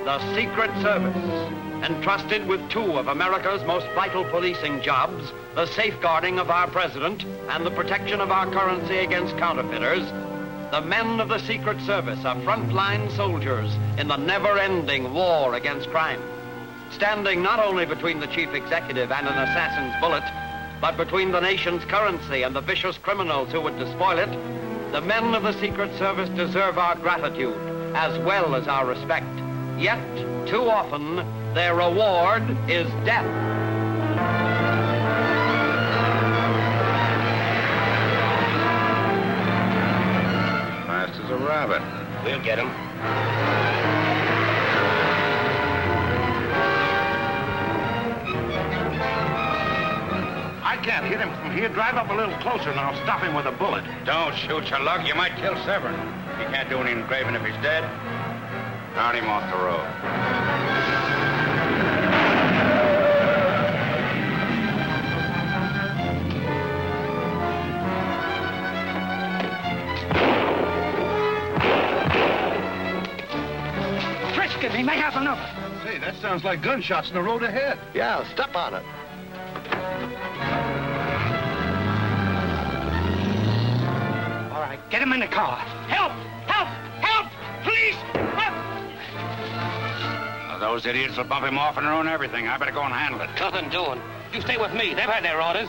The Secret Service, entrusted with two of America's most vital policing jobs, the safeguarding of our president and the protection of our currency against counterfeiters, the men of the Secret Service are frontline soldiers in the never-ending war against crime, standing not only between the chief executive and an assassin's bullet, but between the nation's currency and the vicious criminals who would despoil it. The men of the Secret Service deserve our gratitude as well as our respect. Yet, too often, their reward is death. Fast as a rabbit. We'll get him. I can't hit him from here. Drive up a little closer and I'll stop him with a bullet. Don't shoot your luck. You might kill Severn. You can't do any engraving if he's dead. Start him off the road. Frisk him. He may have another. Say, that sounds like gunshots in the road ahead. Yeah, step on it. All right, get him in the car. Help! Help! Help! Please! Help! Now, those idiots will bump him off and ruin everything. I better go and handle it. Nothing doing. You stay with me. They've had their orders.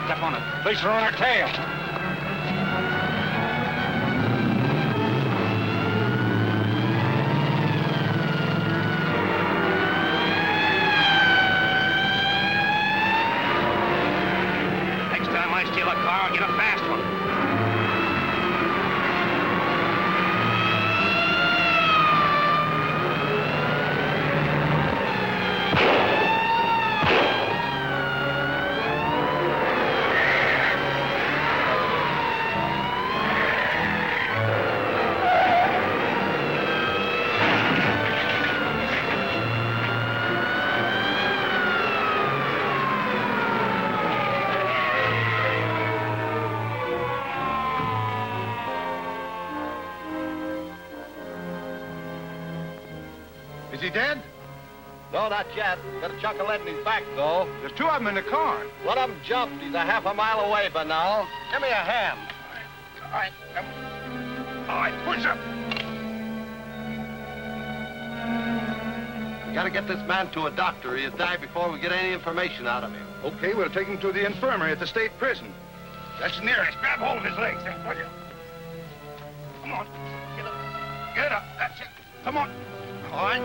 Step on it. Police are on our tail. Next time I steal a car, I'll get a fast one. Is he dead? No, not yet. Got a chunk of lead in his back, though. There's two of them in the car. One of them jumped. He's a half a mile away by now. Give me a hand. All right, come. All right, push up. We gotta get this man to a doctor. He'll die before we get any information out of him. Okay, we'll take him to the infirmary at the state prison. That's the nearest. Grab hold of his legs, then, will you? Come on. Get up. Get up. That's it. Come on. All right.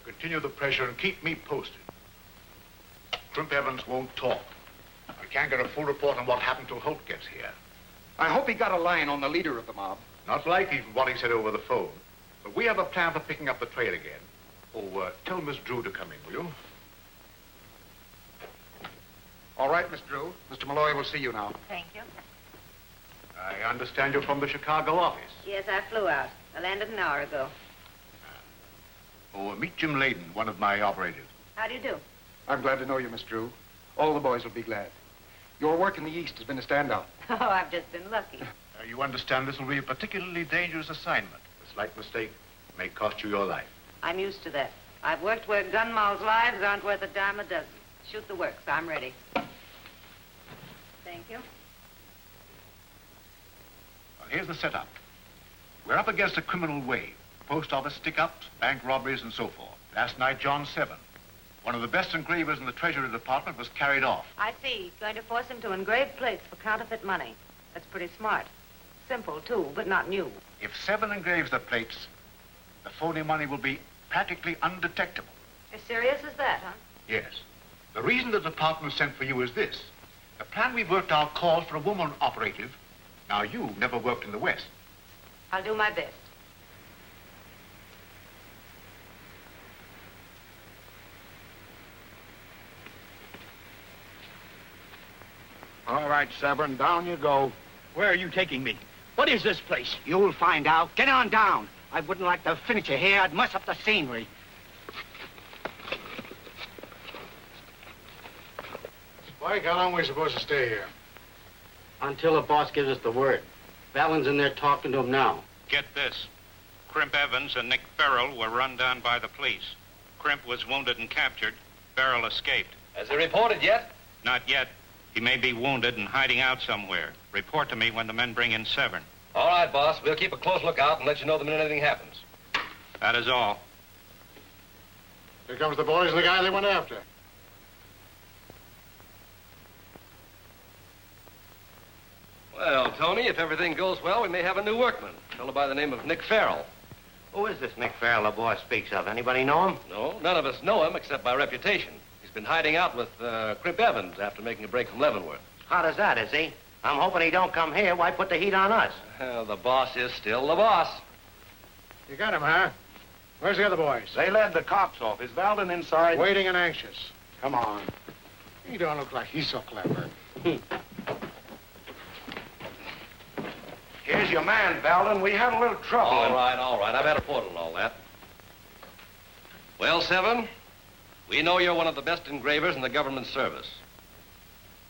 Continue the pressure and keep me posted. Crimp Evans won't talk. I can't get a full report on what happened till Holt gets here. I hope he got a line on the leader of the mob. Not likely from what he said over the phone. But we have a plan for picking up the trail again. Oh, tell Miss Drew to come in, will you? All right, Miss Drew. Mr. Malloy will see you now. Thank you. I understand you're from the Chicago office. Yes, I flew out. I landed an hour ago. Oh, meet Jim Layden, one of my operators. How do you do? I'm glad to know you, Miss Drew. All the boys will be glad. Your work in the East has been a standout. Oh, I've just been lucky. You understand this will be a particularly dangerous assignment. A slight mistake may cost you your life. I'm used to that. I've worked where gun moles' lives aren't worth a dime a dozen. Shoot the works. I'm ready. Thank you. Well, here's the setup. We're up against a criminal wave. Post office stick-ups, bank robberies, and so forth. Last night, John Severn, one of the best engravers in the Treasury Department, was carried off. I see. Going to force him to engrave plates for counterfeit money. That's pretty smart. Simple, too, but not new. If Severn engraves the plates, the phony money will be practically undetectable. As serious as that, huh? Yes. The reason the department sent for you is this. The plan we've worked out calls for a woman operative. Now, you never worked in the West. I'll do my best. All right, Severn, down you go. Where are you taking me? What is this place? You'll find out. Get on down. I wouldn't like to finish you here. I'd mess up the scenery. Spike, how long are we supposed to stay here? Until the boss gives us the word. Fallon's in there talking to him now. Get this. Crimp Evans and Nick Farrell were run down by the police. Crimp was wounded and captured. Farrell escaped. Has he reported yet? Not yet. He may be wounded and hiding out somewhere. Report to me when the men bring in Severn. All right, boss. We'll keep a close lookout and let you know the minute anything happens. That is all. Here comes the boys and the guy they went after. Well, Tony, if everything goes well, we may have a new workman. A fellow by the name of Nick Farrell. Who is this Nick Farrell the boss speaks of? Anybody know him? No, none of us know him except by reputation. He's been hiding out with Crimp Evans after making a break from Leavenworth. How does that, is he? I'm hoping he don't come here. Why put the heat on us? Well, the boss is still the boss. You got him, huh? Where's the other boys? They led the cops off. Is Valden inside? Waiting and anxious. Come on. He don't look like he's so clever. Here's your man, Valden. We had a little trouble. All right. I've had a photo and all that. Well, Severn, we know you're one of the best engravers in the government service.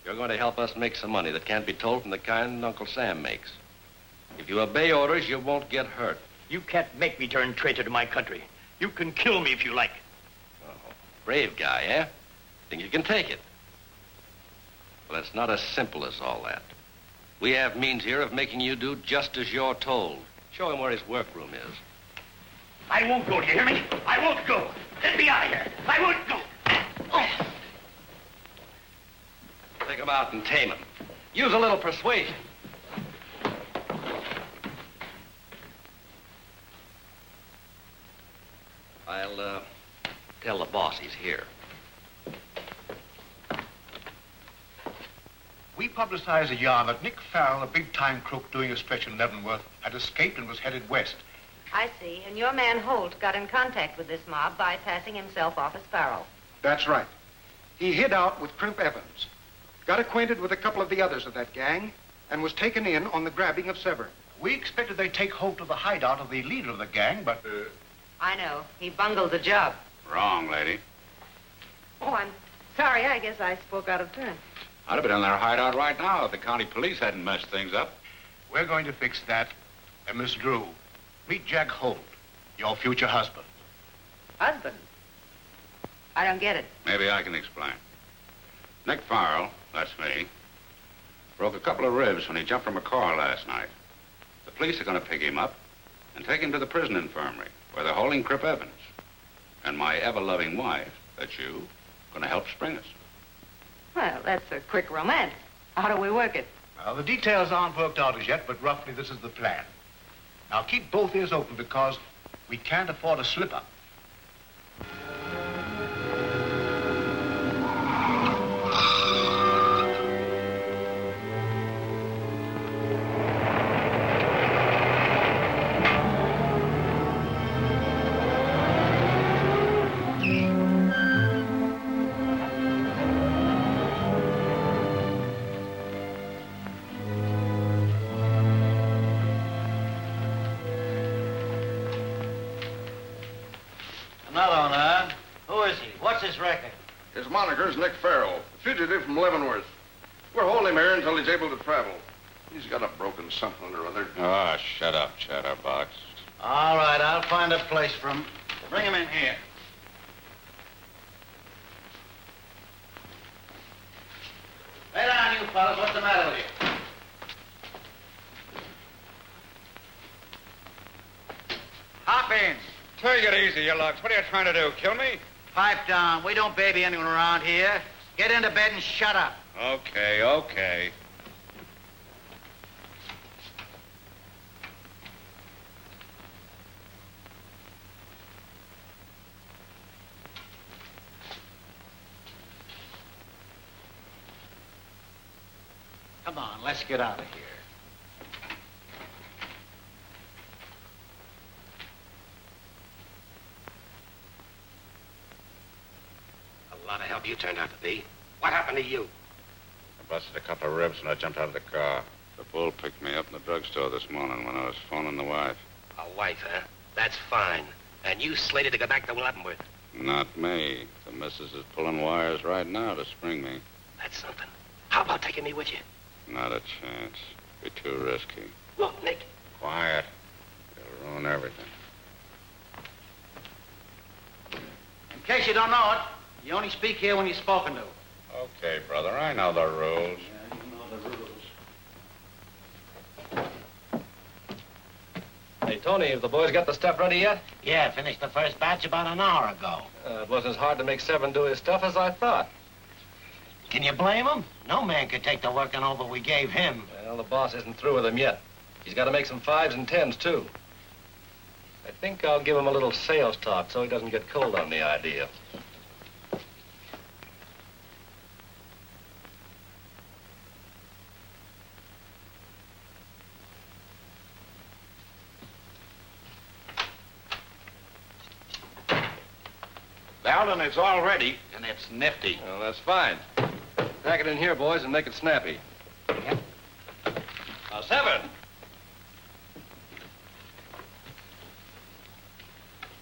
You're going to help us make some money that can't be told from the kind Uncle Sam makes. If you obey orders, you won't get hurt. You can't make me turn traitor to my country. You can kill me if you like. Oh, brave guy, eh? Think you can take it? Well, it's not as simple as all that. We have means here of making you do just as you're told. Show him where his workroom is. I won't go, do you hear me? I won't go. Get me out of here. I won't go. Oh. Take him out and tame him. Use a little persuasion. I'll tell the boss he's here. We publicized a yarn that Nick Farrell, a big-time crook doing a stretch in Leavenworth, had escaped and was headed west. I see. And your man Holt got in contact with this mob by passing himself off as Farrell. That's right. He hid out with Crimp Evans, got acquainted with a couple of the others of that gang, and was taken in on the grabbing of Severn. We expected they'd take Holt to the hideout of the leader of the gang, but... I know. He bungled the job. Wrong, lady. Oh, I'm sorry. I guess I spoke out of turn. I'd have been in their hideout right now if the county police hadn't messed things up. We're going to fix that. And Miss Drew, meet Jack Holt, your future husband. Husband? I don't get it. Maybe I can explain. Nick Farrell, that's me, broke a couple of ribs when he jumped from a car last night. The police are going to pick him up and take him to the prison infirmary where they're holding Crimp Evans. And my ever-loving wife, that's you, going to help spring us. Well, that's a quick romance. How do we work it? Well, the details aren't worked out as yet, but roughly this is the plan. Now, keep both ears open because we can't afford a slip-up. Another one, huh? Who is he? What's his record? His moniker's Nick Farrell, a fugitive from Leavenworth. We're holding him here until he's able to travel. He's got a broken something or other. Oh, shut up, Chatterbox. All right, I'll find a place for him. Bring him in here. Lay down, you fellas. What's the matter with you? Hop in. Take it easy, you lugs. What are you trying to do, kill me? Pipe down. We don't baby anyone around here. Get into bed and shut up. Okay. Come on, let's get out of here. A lot of help you turned out to be. What happened to you? I busted a couple of ribs when I jumped out of the car. The bull picked me up in the drugstore this morning when I was phoning the wife. A wife, huh? That's fine. And you slated to go back to Leavenworth. Not me. The missus is pulling wires right now to spring me. That's something. How about taking me with you? Not a chance. Be too risky. Look, Nick. Quiet. You'll ruin everything. In case you don't know it, you only speak here when you're spoken to. Okay, brother. I know the rules. Yeah, you know the rules. Hey, Tony, have the boys got the stuff ready yet? Yeah, finished the first batch about an hour ago. It wasn't as hard to make Seven do his stuff as I thought. Can you blame him? No man could take the working over we gave him. Well, the boss isn't through with him yet. He's got to make some 5s and 10s, too. I think I'll give him a little sales talk so he doesn't get cold on the idea. Alden, it's all ready, and it's nifty. Well, that's fine. Pack it in here, boys, and make it snappy. Yep. Now, Seven.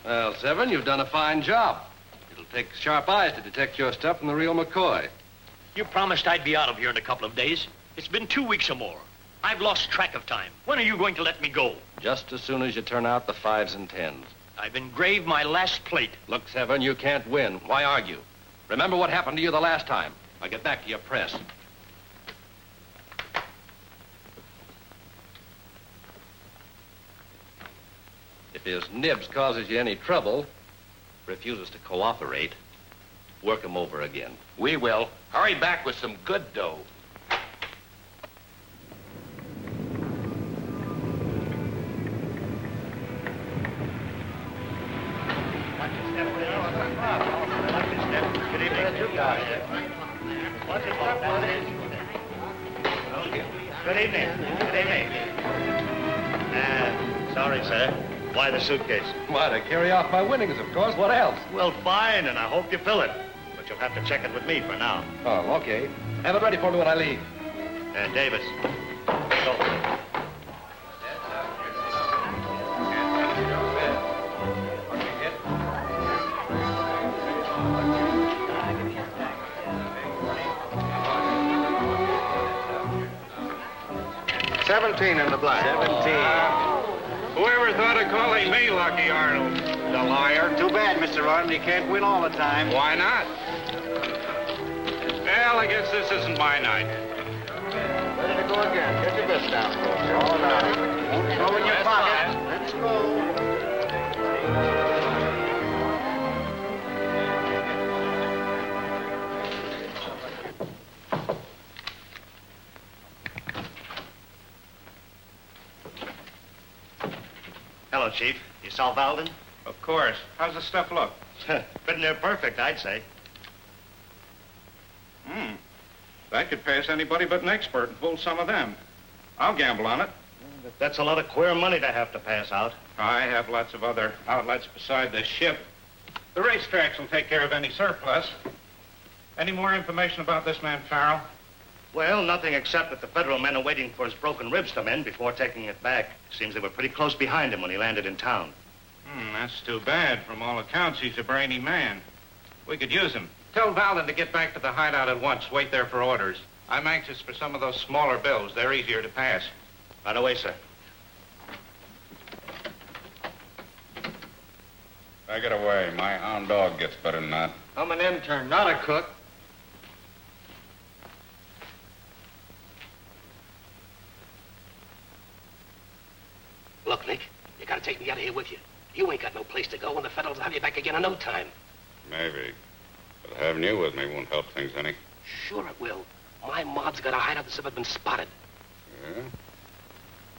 Well, Seven, you've done a fine job. It'll take sharp eyes to detect your stuff from the real McCoy. You promised I'd be out of here in a couple of days. It's been 2 weeks or more. I've lost track of time. When are you going to let me go? Just as soon as you turn out the 5s and 10s. I've engraved my last plate. Look, Seven, you can't win. Why argue? Remember what happened to you the last time. Now get back to your press. If his nibs causes you any trouble, refuses to cooperate, work him over again. We will. Hurry back with some good dough. Good evening. Good evening. Sorry, sir. Why the suitcase? Why, to carry off my winnings, of course. What else? Well, fine, and I hope you fill it. But you'll have to check it with me for now. Oh, okay. Have it ready for me when I leave. Davis. Go. 17 in the black. 17. Whoever thought of calling me Lucky Arnold? The liar. Too bad, Mr. Arnold. You can't win all the time. Why not? Well, I guess this isn't my night. Ready to go again. Get your best down, folks. All right. Won't throw in your pocket. Let's go. Hello, Chief. You saw Valden? Of course. How's the stuff look? Pretty near perfect, I'd say. That could pass anybody but an expert and fool some of them. I'll gamble on it. That's a lot of queer money to have to pass out. I have lots of other outlets beside this ship. The racetracks will take care of any surplus. Any more information about this man Farrell? Well, nothing except that the federal men are waiting for his broken ribs to mend before taking it back. Seems they were pretty close behind him when he landed in town. That's too bad. From all accounts, he's a brainy man. We could use him. Tell Valden to get back to the hideout at once. Wait there for orders. I'm anxious for some of those smaller bills. They're easier to pass. Right away, sir. Take it away. My hound dog gets better than that. I'm an intern, not a cook. Look, Nick, you gotta take me out of here with you. You ain't got no place to go, and the Federals will have you back again in no time. Maybe. But having you with me won't help things any. Sure it will. My mob's got a hideout that's ever been spotted. Yeah?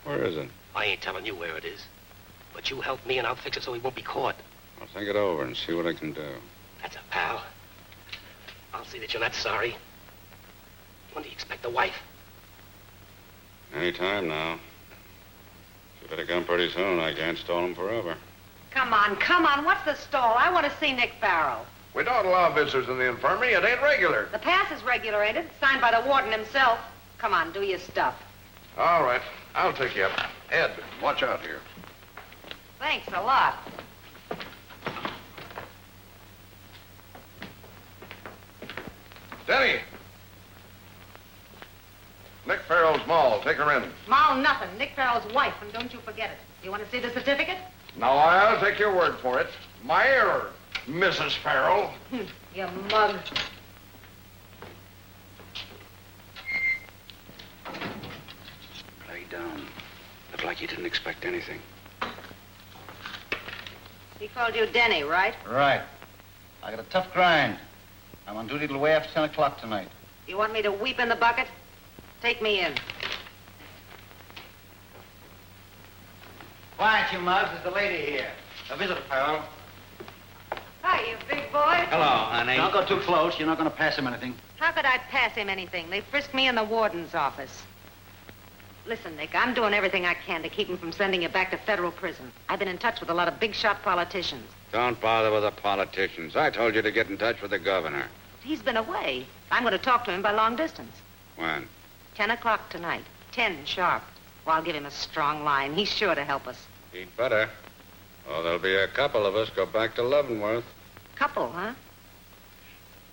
Where is it? I ain't telling you where it is. But you help me and I'll fix it so he won't be caught. I'll think it over and see what I can do. That's a pal. I'll see that you're not sorry. When do you expect a wife? Any time now. You better come pretty soon. I can't stall him forever. Come on, come on. What's the stall? I want to see Nick Farrell. We don't allow visitors in the infirmary. It ain't regular. The pass is regular, ain't it? Signed by the warden himself. Come on, do your stuff. All right. I'll take you up. Ed, watch out here. Thanks a lot. Denny. Nick Farrell's Moll. Take her in. Moll nothing. Nick Farrell's wife, and don't you forget it. You want to see the certificate? Now, I'll take your word for it. My error, Mrs. Farrell. You mug. Lay down. Looked like you didn't expect anything. He called you Denny, right? Right. I got a tough grind. I'm on duty till way after 10 o'clock tonight. You want me to weep in the bucket? Take me in. Quiet, you mugs. There's the lady here. A visitor, Farrell. Hi, you big boy. Hello, honey. Don't go too close. You're not going to pass him anything. How could I pass him anything? They frisked me in the warden's office. Listen, Nick, I'm doing everything I can to keep him from sending you back to federal prison. I've been in touch with a lot of big-shot politicians. Don't bother with the politicians. I told you to get in touch with the governor. He's been away. I'm going to talk to him by long distance. When? 10 o'clock tonight. 10 sharp. Well, I'll give him a strong line. He's sure to help us. He'd better. Oh, there'll be a couple of us go back to Leavenworth. Couple, huh?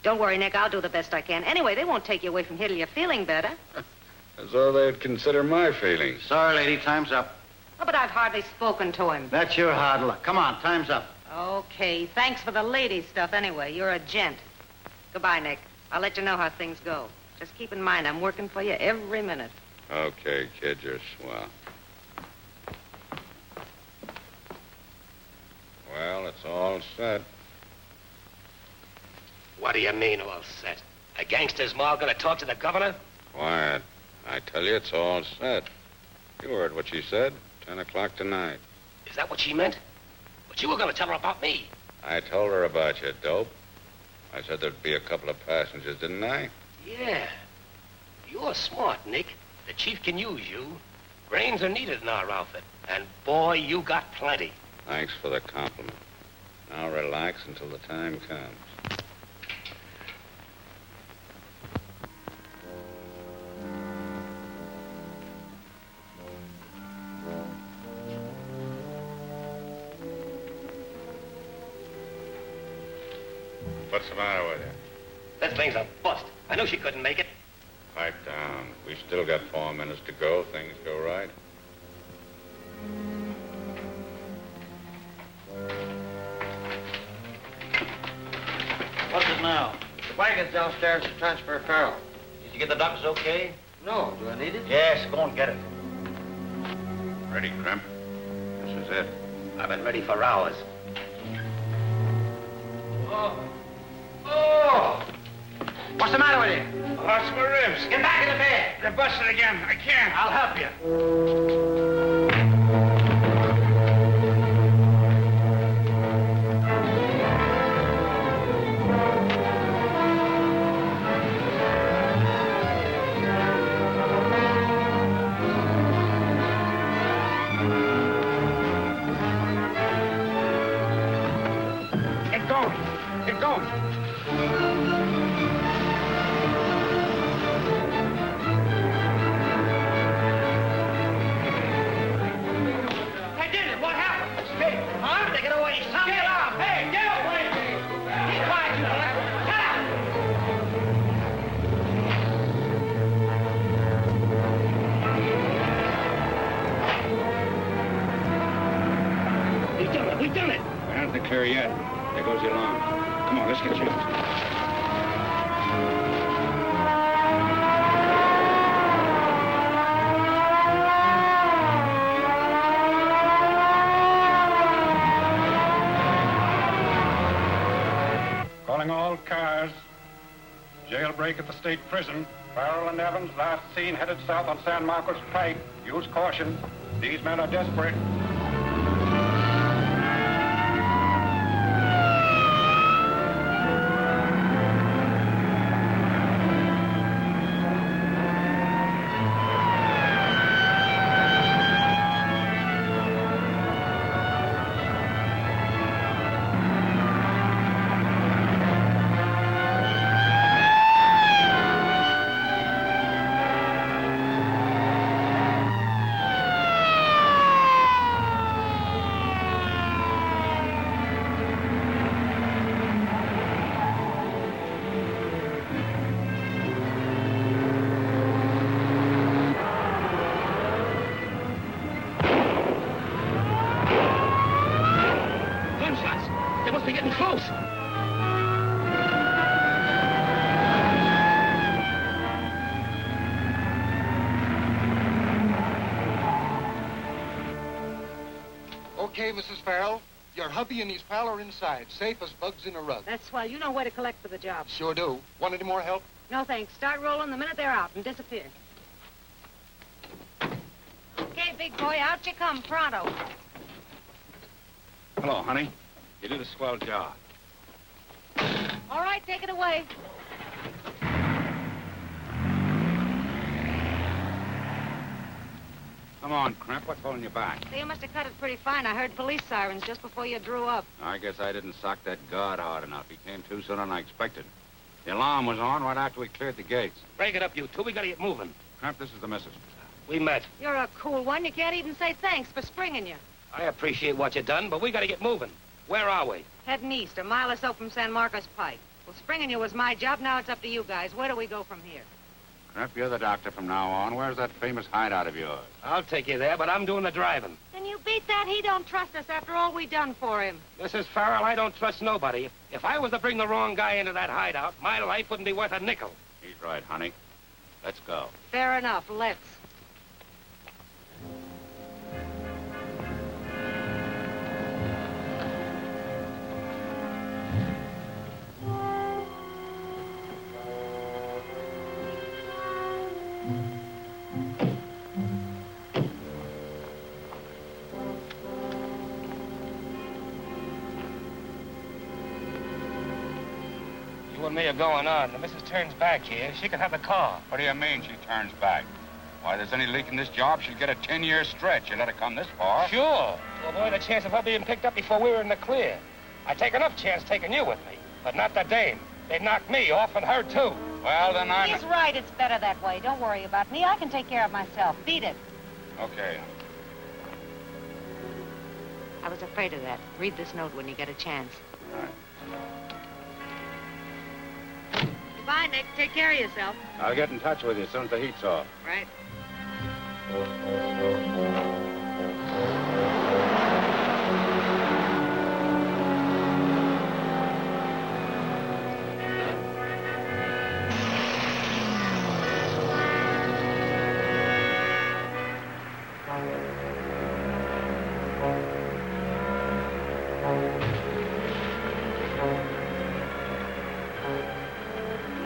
Don't worry, Nick. I'll do the best I can. Anyway, they won't take you away from here till you're feeling better. As though they'd consider my feelings. Sorry, lady. Time's up. Oh, but I've hardly spoken to him. That's your hard luck. Come on. Time's up. Okay. Thanks for the lady stuff anyway. You're a gent. Goodbye, Nick. I'll let you know how things go. Just keep in mind, I'm working for you every minute. Okay, kid, you're swell. Well, it's all set. What do you mean, all set? A gangster's Moll gonna talk to the governor? Quiet. I tell you, it's all set. You heard what she said. 10 o'clock tonight. Is that what she meant? But you were gonna tell her about me. I told her about you, dope. I said there'd be a couple of passengers, didn't I? Yeah. You're smart, Nick. The chief can use you. Brains are needed in our outfit. And boy, you got plenty. Thanks for the compliment. Now relax until the time comes. What's the matter with you? This thing's a bust. I knew she couldn't make it. Pipe down. We still got 4 minutes to go. Things go right. What's it now? The wagon's downstairs to transfer Farrell. Did you get the doctors okay? No. Do I need it? Yes, go and get it. Ready, Crimp? This is it. I've been ready for hours. Oh! What's the matter with you? I lost my ribs. Get back in the bed. They're busted again. I can't. I'll help you. Get going. Get going. I did it. What happened? Escape. Huh? They get away. Sound the alarm. Hey, get away. Keep quiet, you boy. Shut up. We done it. We done it. We're not in the clear yet. There goes the alarm. Come on, let's get you. Calling all cars. Jailbreak at the state prison. Farrell and Evans last seen headed south on San Marcos Pike. Use caution. These men are desperate. be getting close. Okay, Mrs. Farrell. Your hubby and his pal are inside, safe as bugs in a rug. That's swell. You know where to collect for the job. Sure do. Want any more help? No, thanks. Start rolling the minute they're out and disappear. Okay, big boy, out you come, pronto. Hello, honey. You did a swell job. All right, take it away. Come on, Crimp. What's holding you back? So you must have cut it pretty fine. I heard police sirens just before you drew up. I guess I didn't sock that guard hard enough. He came too soon than I expected. The alarm was on right after we cleared the gates. Break it up, you two. We gotta get moving. Crimp, this is the missus. We met. You're a cool one. You can't even say thanks for springing you. I appreciate what you done, but we gotta get moving. Where are we? Heading east, a mile or so from San Marcos Pike. Well, springing you was my job. Now it's up to you guys. Where do we go from here? Crimp, you're the doctor from now on. Where's that famous hideout of yours? I'll take you there, but I'm doing the driving. Then you beat that. He don't trust us after all we done for him. Mrs. Farrell, I don't trust nobody. If I was to bring the wrong guy into that hideout, my life wouldn't be worth a nickel. He's right, honey. Let's go. Fair enough. Let's. You and me are going on. The missus turns back here. She can have the car. What do you mean she turns back? Why, there's any leak in this job, she'll get a 10-year stretch. You let her come this far. Sure. To avoid the chance of her being picked up before we were in the clear. I take enough chance taking you with me, but not the dame. They'd knock me off and her, too. Well, then I'm... He's right. It's better that way. Don't worry about me. I can take care of myself. Beat it. Okay. I was afraid of that. Read this note when you get a chance. All right. Goodbye, Nick. Take care of yourself. I'll get in touch with you as soon as the heat's off. Right.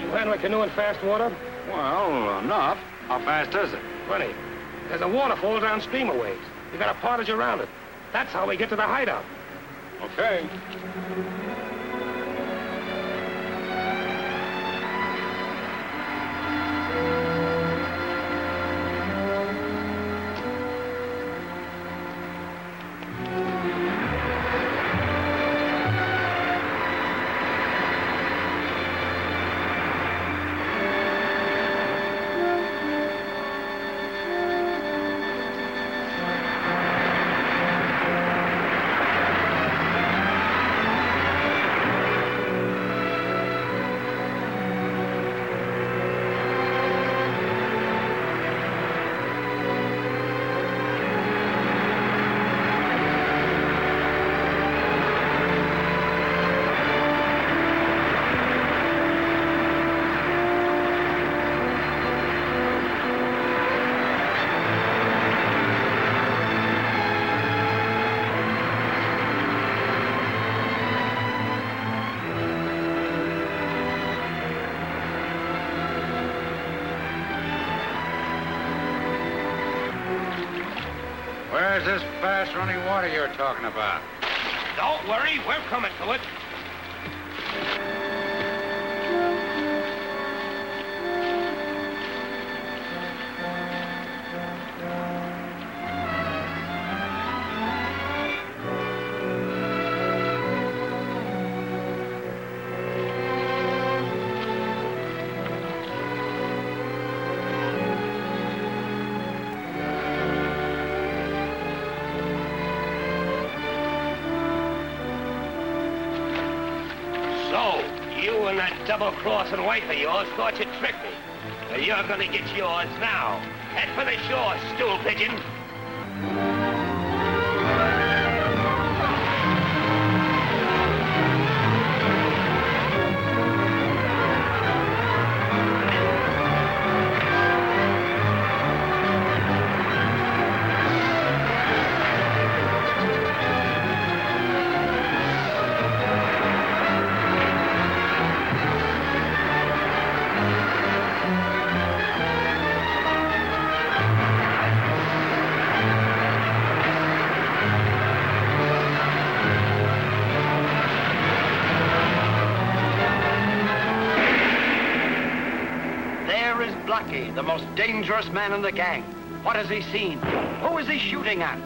You handle a canoe in fast water? Well, enough. How fast is it? Plenty. There's a waterfall downstream a ways. You got a portage around it. That's how we get to the hideout. Okay. Where's this fast-running water you're talking about? Don't worry, we're coming to it. You and that double-crossing wife of yours thought you'd trick me. But you're gonna get yours now. Head for the shore, stool pigeon. Rocky, the most dangerous man in the gang? What has he seen? Who is he shooting at?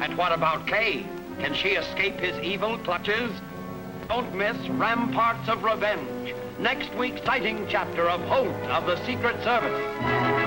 And what about Kay? Can she escape his evil clutches? Don't miss Ramparts of Revenge, next week's exciting chapter of Holt of the Secret Service.